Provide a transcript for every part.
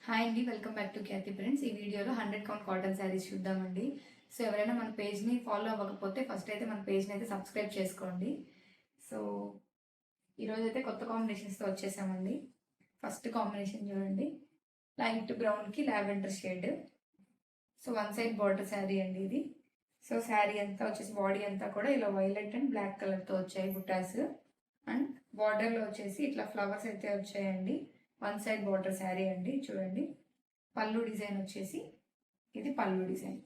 Hi అండి, welcome back to Khyati friends. ఈ వీడియోలో 100 కౌంట్ కాటన్ శారీస్ చూద్దామండి. సో ఎవరైనా మన పేజ్ని ఫాలో అవ్వకపోతే ఫస్ట్ అయితే మన పేజ్ని అయితే సబ్స్క్రైబ్ చేసుకోండి. సో ఈరోజు అయితే కొత్త కాంబినేషన్స్తో వచ్చేసామండి. ఫస్ట్ కాంబినేషన్ చూడండి, లైట్ బ్రౌన్కి lavender shade. So one side border sari అండి ఇది. సో శారీ అంతా వచ్చేసి బాడీ అంతా కూడా ఇలా వైలెట్ అండ్ బ్లాక్ కలర్తో వచ్చాయి బుటాస్. అండ్ బార్డర్లో వచ్చేసి ఇట్లా ఫ్లవర్స్ అయితే వచ్చాయండి. వన్ సైడ్ బార్డర్ శారీ అండి. చూడండి, పళ్ళు డిజైన్ వచ్చేసి ఇది పళ్ళు డిజైన్.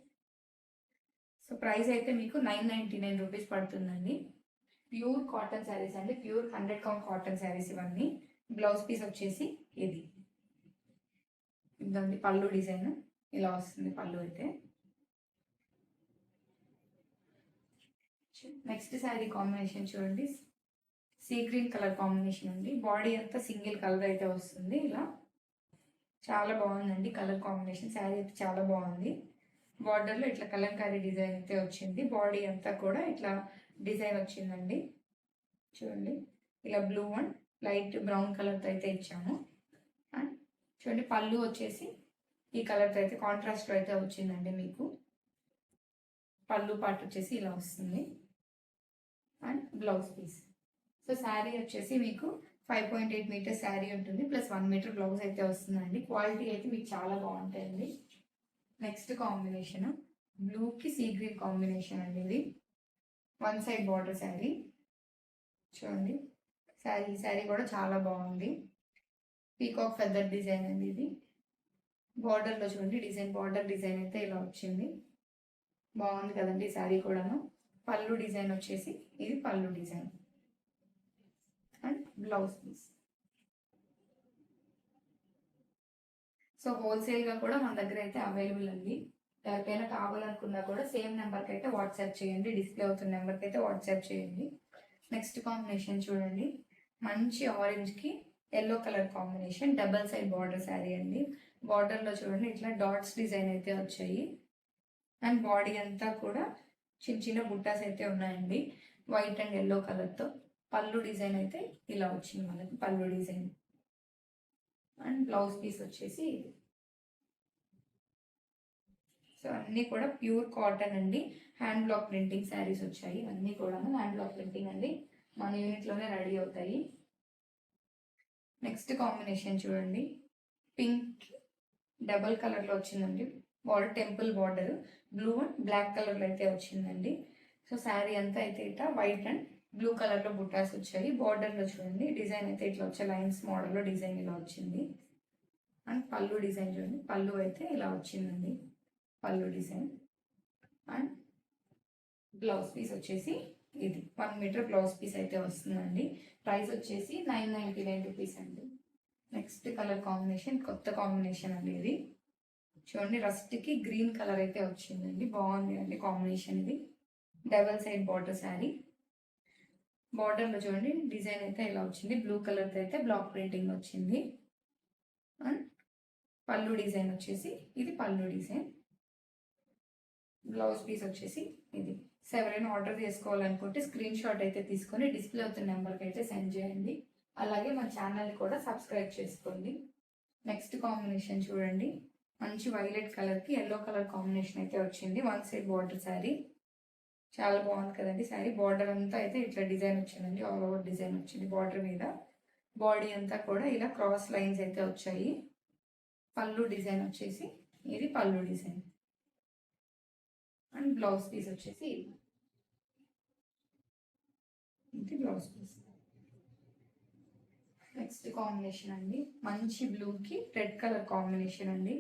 సో ప్రైస్ అయితే మీకు 999 రూపీస్ పడుతుందండి. ప్యూర్ కాటన్ శారీస్ అండి, ప్యూర్ 100 కౌంట్ కాటన్ శారీస్ ఇవన్నీ. బ్లౌజ్ పీస్ వచ్చేసి ఇది ఇదండి, పళ్ళు డిజైన్ ఇలా వస్తుంది పళ్ళు అయితే. నెక్స్ట్ శారీ కాంబినేషన్ చూడండి, సీ గ్రీన్ కలర్ కాంబినేషన్ అండి. బాడీ అంతా సింగిల్ కలర్ అయితే వస్తుంది ఇలా. చాలా బాగుందండి కలర్ కాంబినేషన్. శారీ అయితే చాలా బాగుంది. బార్డర్లో ఇట్లా కలంకారీ డిజైన్ అయితే వచ్చింది. బాడీ అంతా కూడా ఇట్లా డిజైన్ వచ్చిందండి. చూడండి, ఇలా బ్లూ అండ్ లైట్ బ్రౌన్ కలర్తో అయితే ఇచ్చాము. అండ్ చూడండి, పళ్ళు వచ్చేసి ఈ కలర్తో అయితే కాంట్రాస్ట్లో అయితే వచ్చిందండి మీకు. పళ్ళు పార్ట్ వచ్చేసి ఇలా వస్తుంది. And blouse piece. So sari వచ్చేసి మీకు 5.8 మీటర్స్ శారీ ఉంటుంది, ప్లస్ 1 మీటర్ బ్లౌజ్ అయితే వస్తుందండి. క్వాలిటీ అయితే మీకు చాలా బాగుంటాయండి. నెక్స్ట్ కాంబినేషన్ బ్లూకి సీ గ్రీన్ కాంబినేషన్ అండి ఇది. One side border sari. చూడండి, శారీ కూడా చాలా బాగుంది. పీకాక్ ఫెదర్ డిజైన్ అండి ఇది. బార్డర్లో చూడండి డిజైన్, బార్డర్ డిజైన్ అయితే ఇలా వచ్చింది. బాగుంది కదండి శారీ కూడాను. పళ్ళు డిజైన్ వచ్చేసి ఇది పళ్ళు design and blouse piece. So హోల్సేల్గా కూడా మన దగ్గర అయితే అవైలబుల్ అండి. ఎవరికైనా కావాలనుకున్నా కూడా సేమ్ నెంబర్కి అయితే వాట్సాప్ చేయండి, డిస్ప్లే అవుతున్న నెంబర్కి అయితే వాట్సాప్ చేయండి. నెక్స్ట్ కాంబినేషన్ చూడండి, మంచి ఆరెంజ్కి yellow colour combination, double side border sari అండి. బార్డర్లో చూడండి ఇట్లా డాట్స్ డిజైన్ అయితే వచ్చాయి. అండ్ బాడీ అంతా కూడా చిన్న చిన్న బుట్టాస్ అయితే ఉన్నాయండి, వైట్ అండ్ ఎల్లో కలర్తో. పళ్ళు డిజైన్ అయితే ఇలా వచ్చింది మనకి, పళ్ళు డిజైన్. అండ్ బ్లౌజ్ పీస్ వచ్చేసి ఇది. సో అన్నీ కూడా ప్యూర్ కాటన్ అండి. హ్యాండ్ బ్లాక్ ప్రింటింగ్ శారీస్ వచ్చాయి, అన్నీ కూడా హ్యాండ్ బ్లాక్ ప్రింటింగ్ అండి. మన యూనిట్లోనే రెడీ అవుతాయి. నెక్స్ట్ కాంబినేషన్ చూడండి, పింక్ డబల్ కలర్లో వచ్చిందండి. Border temple border blue and black కలర్లో అయితే వచ్చిందండి. సో శారీ అంతా అయితే ఇట్లా వైట్ అండ్ బ్లూ కలర్లో బుటాస్ వచ్చాయి. బార్డర్లో చూడండి డిజైన్ అయితే ఇట్లా వచ్చే లైన్స్ మోడల్లో డిజైన్ ఇలా వచ్చింది. అండ్ పళ్ళు డిజైన్ చూడండి, పళ్ళు అయితే ఇలా వచ్చిందండి, పళ్ళు డిజైన్. అండ్ బ్లౌజ్ పీస్ వచ్చేసి ఇది 1 మీటర్ బ్లౌజ్ పీస్ అయితే వస్తుందండి. ప్రైస్ వచ్చేసి 999 రూపీస్ అండి. నెక్స్ట్ కలర్ కాంబినేషన్ కొత్త కాంబినేషన్ అండి ఇది. చూడండి, రస్ట్కి గ్రీన్ కలర్ అయితే వచ్చిందండి, బాగుంది అండి కాంబినేషన్ ఇది. Double side border sari. బార్డర్లో చూడండి డిజైన్ అయితే ఇలా వచ్చింది, బ్లూ కలర్తో అయితే బ్లాక్ ప్రింటింగ్ వచ్చింది. అండ్ పళ్ళు డిజైన్ వచ్చేసి ఇది పళ్ళు డిజైన్. బ్లౌజ్ పీస్ వచ్చేసి ఇది. సో ఎవరైనా ఆర్డర్ చేసుకోవాలనుకుంటే స్క్రీన్ షాట్ అయితే తీసుకొని డిస్ప్లే అవుతున్న నెంబర్కి అయితే సెండ్ చేయండి. అలాగే మన ఛానల్ని కూడా సబ్స్క్రైబ్ చేసుకోండి. నెక్స్ట్ కాంబినేషన్ చూడండి, మంచి వైలెట్ కలర్కి ఎల్లో కలర్ కాంబినేషన్ అయితే వచ్చింది. One side border sari. చాలా బాగుంది కదండి శారీ. బార్డర్ అంతా అయితే ఇట్లా డిజైన్ వచ్చిందండి, ఆల్ ఓవర్ డిజైన్ వచ్చింది బార్డర్ మీద. బాడీ అంతా కూడా ఇలా క్రాస్ లైన్స్ అయితే వచ్చాయి. పళ్ళు డిజైన్ వచ్చేసి ఇది పళ్ళు డిజైన్. అండ్ బ్లౌజ్ పీస్ వచ్చేసి ఇది బ్లౌజ్ పీస్. నెక్స్ట్ కాంబినేషన్ అండి, మంచి బ్లూకి రెడ్ కలర్ కాంబినేషన్ అండి.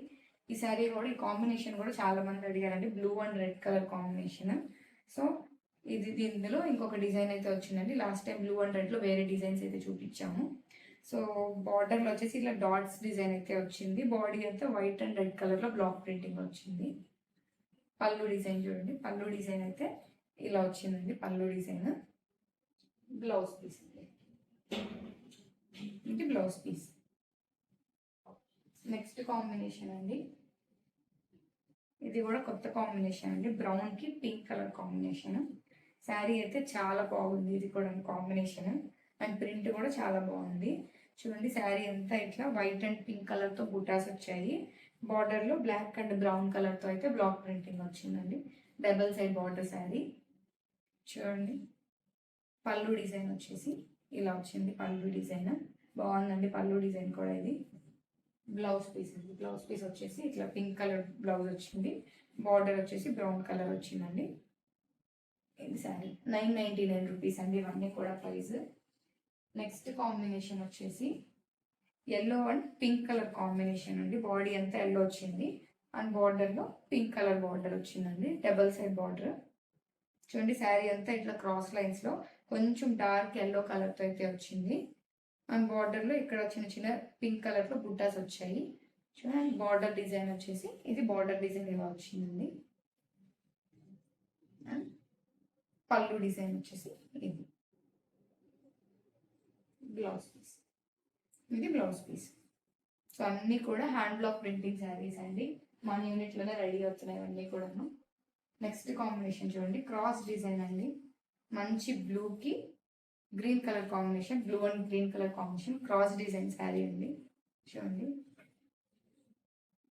ఈ శారీ కూడా, ఈ కాంబినేషన్ కూడా చాలా మంది అడిగారండి, blue and red colour combination. So ఇది దీనిలో ఇంకొక డిజైన్ అయితే వచ్చిందండి. లాస్ట్ టైం బ్లూ అండ్ రెడ్లో వేరే డిజైన్స్ అయితే చూపించాము. సో బార్డర్లో వచ్చేసి ఇలా డాట్స్ డిజైన్ అయితే వచ్చింది. బాడీ అయితే వైట్ అండ్ రెడ్ కలర్లో బ్లాక్ ప్రింటింగ్ వచ్చింది. పళ్ళు డిజైన్ చూడండి, పళ్ళు డిజైన్ అయితే ఇలా వచ్చిందండి, పళ్ళు డిజైన్. బ్లౌజ్ పీస్ ఇది బ్లౌజ్ పీస్. నెక్స్ట్ కాంబినేషన్ అండి, ఇది కూడా కొత్త కాంబినేషన్ అండి, బ్రౌన్కి పింక్ కలర్ కాంబినేషన్. శారీ అయితే చాలా బాగుంది, ఇది కూడా కాంబినేషన్. అండ్ ప్రింట్ కూడా చాలా బాగుంది. చూడండి శారీ అంతా ఇట్లా వైట్ అండ్ పింక్ కలర్తో బుటాస్ వచ్చాయి. బార్డర్లో బ్లాక్ అండ్ బ్రౌన్ కలర్తో అయితే బ్లాక్ ప్రింటింగ్ వచ్చిందండి. Double side border sari. చూడండి పళ్ళు డిజైన్ వచ్చేసి ఇలా వచ్చింది. పళ్ళు డిజైన్ బాగుందండి. పళ్ళు డిజైన్ కూడా ఇది. బ్లౌజ్ పీస్ అండి. బ్లౌజ్ పీస్ వచ్చేసి ఇట్లా పింక్ కలర్ బ్లౌజ్ వచ్చింది. బార్డర్ వచ్చేసి బ్రౌన్ కలర్ వచ్చిందండి. ఇది శారీ 999 రూపీస్ అండి. ఇవన్నీ కూడా ప్రైస్. నెక్స్ట్ కాంబినేషన్ వచ్చేసి yellow and pink colour combination అండి. బాడీ అంతా ఎల్లో వచ్చింది అండ్ బార్డర్లో పింక్ కలర్ బార్డర్ వచ్చిందండి. Double side border. చూడండి శారీ అంతా ఇట్లా క్రాస్ లైన్స్లో కొంచెం డార్క్ ఎల్లో కలర్తో అయితే వచ్చింది అండ్ బార్డర్లో ఇక్కడ చిన్న చిన్న పింక్ కలర్లో బుట్టాస్ వచ్చాయి. చూడండి బార్డర్ డిజైన్ వచ్చేసి ఇది బార్డర్ డిజైన్ ఇలా వచ్చిందండి. అండ్ పళ్ళు డిజైన్ వచ్చేసి ఇది బ్లౌజ్ పీస్. ఇది బ్లౌజ్ పీస్. సో అన్నీ కూడా హ్యాండ్ బ్లాక్ ప్రింటింగ్ శారీస్ అండి. మన యూనిట్లోనే రెడీ అవుతున్నాయి అన్నీ కూడాను. నెక్స్ట్ కాంబినేషన్ చూడండి క్రాస్ డిజైన్ అండి. మంచి బ్లూకి green colour combination, blue and green colour combination cross design sari అండి. చూడండి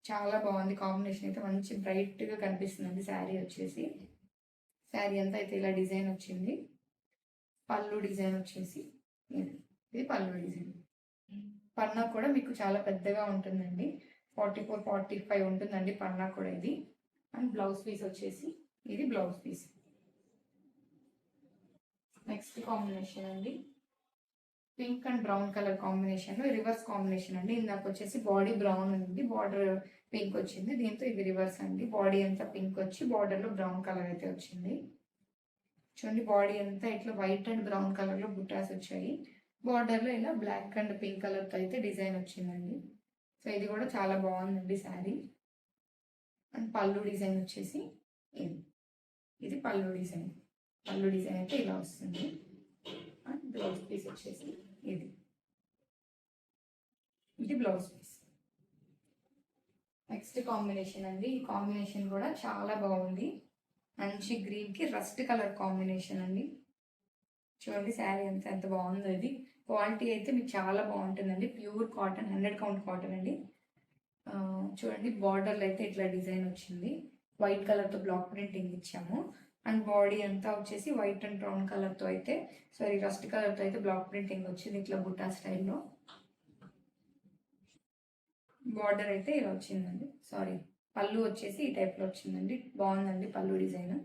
చాలా బాగుంది కాంబినేషన్ అయితే. మంచి బ్రైట్గా కనిపిస్తుందండి శారీ వచ్చేసి. శారీ అంతా అయితే ఇలా డిజైన్ వచ్చింది. పళ్ళు డిజైన్ వచ్చేసి ఇది పళ్ళు డిజైన్. పన్నా కూడా మీకు చాలా పెద్దగా ఉంటుందండి. 44-45 ఉంటుందండి పన్నా కూడా ఇది. అండ్ బ్లౌజ్ పీస్ వచ్చేసి ఇది బ్లౌజ్ పీస్. నెక్స్ట్ కాంబినేషన్ అండి pink and brown colour combination, reverse combination అండి. ఇందాక వచ్చేసి బాడీ బ్రౌన్ ఉంది, బార్డర్ పింక్ వచ్చింది. దీంతో ఇది రివర్స్ అండి. బాడీ అంతా పింక్ వచ్చి బార్డర్లో బ్రౌన్ కలర్ అయితే వచ్చింది. చూడండి బాడీ అంతా ఇట్లా వైట్ అండ్ బ్రౌన్ కలర్లో బుట్టాస్ వచ్చాయి. బార్డర్లో ఇలా బ్లాక్ అండ్ పింక్ కలర్తో అయితే డిజైన్ వచ్చిందండి. సో ఇది కూడా చాలా బాగుందండి శారీ. అండ్ పళ్ళు డిజైన్ వచ్చేసి ఇది పళ్ళు డిజైన్. పళ్ళు డిజైన్ అయితే ఇలా వస్తుంది. అండ్ బ్లౌజ్ పీస్ వచ్చేసి ఇది బ్లౌజ్ పీస్. నెక్స్ట్ కాంబినేషన్ అండి. ఈ కాంబినేషన్ కూడా చాలా బాగుంది. మంచి గ్రీన్కి రస్ట్ కలర్ కాంబినేషన్ అండి. చూడండి శారీ అంతా ఎంత బాగుందో. ఇది క్వాలిటీ అయితే మీకు చాలా బాగుంటుందండి. ప్యూర్ కాటన్, 100 కౌంట్ కాటన్ అండి. చూడండి బార్డర్లో అయితే ఇట్లా డిజైన్ వచ్చింది. వైట్ కలర్తో బ్లాక్ ప్రింటింగ్ ఇచ్చాము. అండ్ బాడీ అంతా వచ్చేసి వైట్ అండ్ బ్రౌన్ కలర్తో అయితే రస్ట్ కలర్తో అయితే బ్లాక్ ప్రింటింగ్ వచ్చింది ఇట్లా బుట్టా స్టైల్లో. బార్డర్ అయితే ఇలా వచ్చిందండి. పళ్ళు వచ్చేసి ఈ టైప్లో వచ్చిందండి. బాగుందండి పళ్ళు డిజైన్.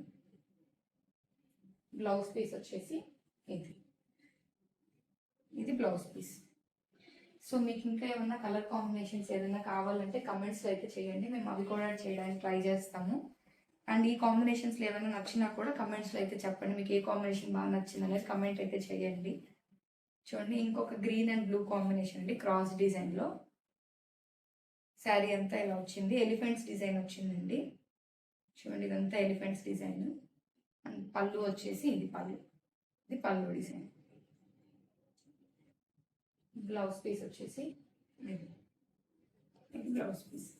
బ్లౌజ్ పీస్ వచ్చేసి ఇది బ్లౌజ్ పీస్. సో మీకు ఇంకా ఏమన్నా కలర్ కాంబినేషన్స్ ఏదైనా కావాలంటే కమెంట్స్లో అయితే చేయండి. మేము అవి కూడా చేయడానికి ట్రై చేస్తాము. అండ్ ఈ కాంబినేషన్స్లో ఏమైనా నచ్చినా కూడా కమెంట్స్లో అయితే చెప్పండి. మీకు ఏ కాంబినేషన్ బాగా నచ్చింది అనేది కమెంట్ అయితే చేయండి. చూడండి ఇంకొక గ్రీన్ అండ్ బ్లూ కాంబినేషన్ అండి. క్రాస్ డిజైన్లో శారీ అంతా ఇలా వచ్చింది. ఎలిఫెంట్స్ డిజైన్ వచ్చిందండి. చూడండి ఇదంతా ఎలిఫెంట్స్ డిజైన్. అండ్ పళ్ళు వచ్చేసి ఇది పళ్ళు డిజైన్. బ్లౌజ్ పీస్ వచ్చేసి ఇది బ్లౌజ్ పీస్.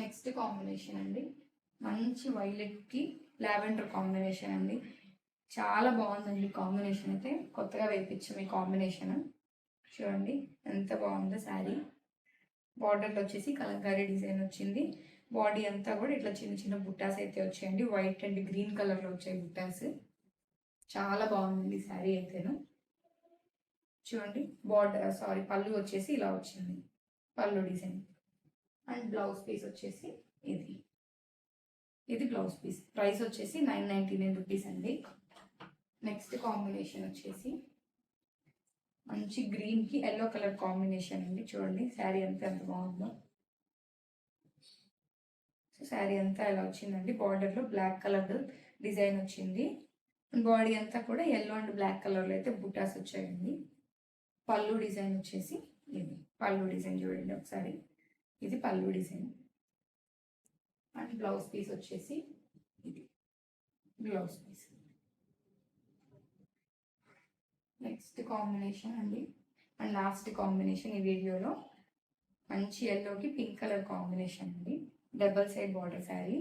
నెక్స్ట్ కాంబినేషన్ అండి మంచి వైలెట్కి లావెండర్ కాంబినేషన్ అండి. చాలా బాగుందండి కాంబినేషన్ అయితే. కొత్తగా వేయించాం ఈ కాంబినేషన్. చూడండి ఎంత బాగుందో శారీ. బార్డర్లో వచ్చేసి కలంకారీ డిజైన్ వచ్చింది. బాడీ అంతా కూడా ఇట్లా చిన్న చిన్న బుట్టాస్ అయితే వచ్చాయండి. వైట్ అండ్ గ్రీన్ కలర్లో వచ్చాయి బుట్టాస్. చాలా బాగుంది శారీ అయితేను. చూడండి పళ్ళు వచ్చేసి ఇలా వచ్చింది. పళ్ళు డిజైన్. అండ్ బ్లౌజ్ పీస్ వచ్చేసి ఇది బ్లౌజ్ పీస్. ప్రైస్ వచ్చేసి 999 రూపీస్ అండి. నెక్స్ట్ కాంబినేషన్ వచ్చేసి మంచి గ్రీన్కి ఎల్లో కలర్ కాంబినేషన్ అండి. చూడండి శారీ అంతా ఎంత బాగుందో. సో శారీ అంతా ఇలా వచ్చిందండి. బార్డర్లో బ్లాక్ కలర్ డిజైన్ వచ్చింది. బాడీ అంతా కూడా ఎల్లో అండ్ బ్లాక్ కలర్లో అయితే బుటాస్ వచ్చాయండి. పళ్ళు డిజైన్ వచ్చేసి పళ్ళు డిజైన్ చూడండి ఒకసారి. ఇది పళ్ళు డిజైన్. అండ్ బ్లౌజ్ పీస్ వచ్చేసి బ్లౌజ్ పీస్. నెక్స్ట్ కాంబినేషన్ అండి అండ్ లాస్ట్ కాంబినేషన్ ఈ వీడియోలో మంచి ఎల్లోకి పింక్ కలర్ కాంబినేషన్ అండి. Double side border sari.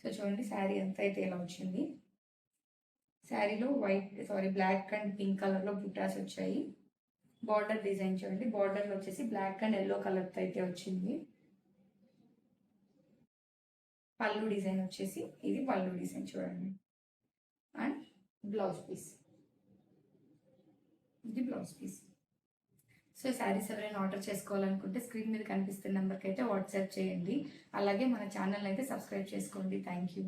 So చూడండి శారీ అంతా అయితే ఇలా వచ్చింది. శారీలో బ్లాక్ అండ్ పింక్ కలర్లో బుటాస్ వచ్చాయి. బార్డర్ డిజైన్ చూడండి, బార్డర్లో వచ్చేసి బ్లాక్ అండ్ ఎల్లో కలర్తో అయితే వచ్చింది. పళ్ళు డిజైన్ వచ్చేసి ఇది పళ్ళు డిజైన్ చూడండి. అండ్ బ్లౌజ్ పీస్, ఇది బ్లౌజ్ పీస్. సో శారీస్ ఎవరైనా ఆర్డర్ చేసుకోవాలనుకుంటే స్క్రీన్ మీద కనిపిస్తున్న నెంబర్కి అయితే వాట్సాప్ చేయండి. అలాగే మన ఛానల్ అయితే సబ్స్క్రైబ్ చేసుకోండి. Thank you.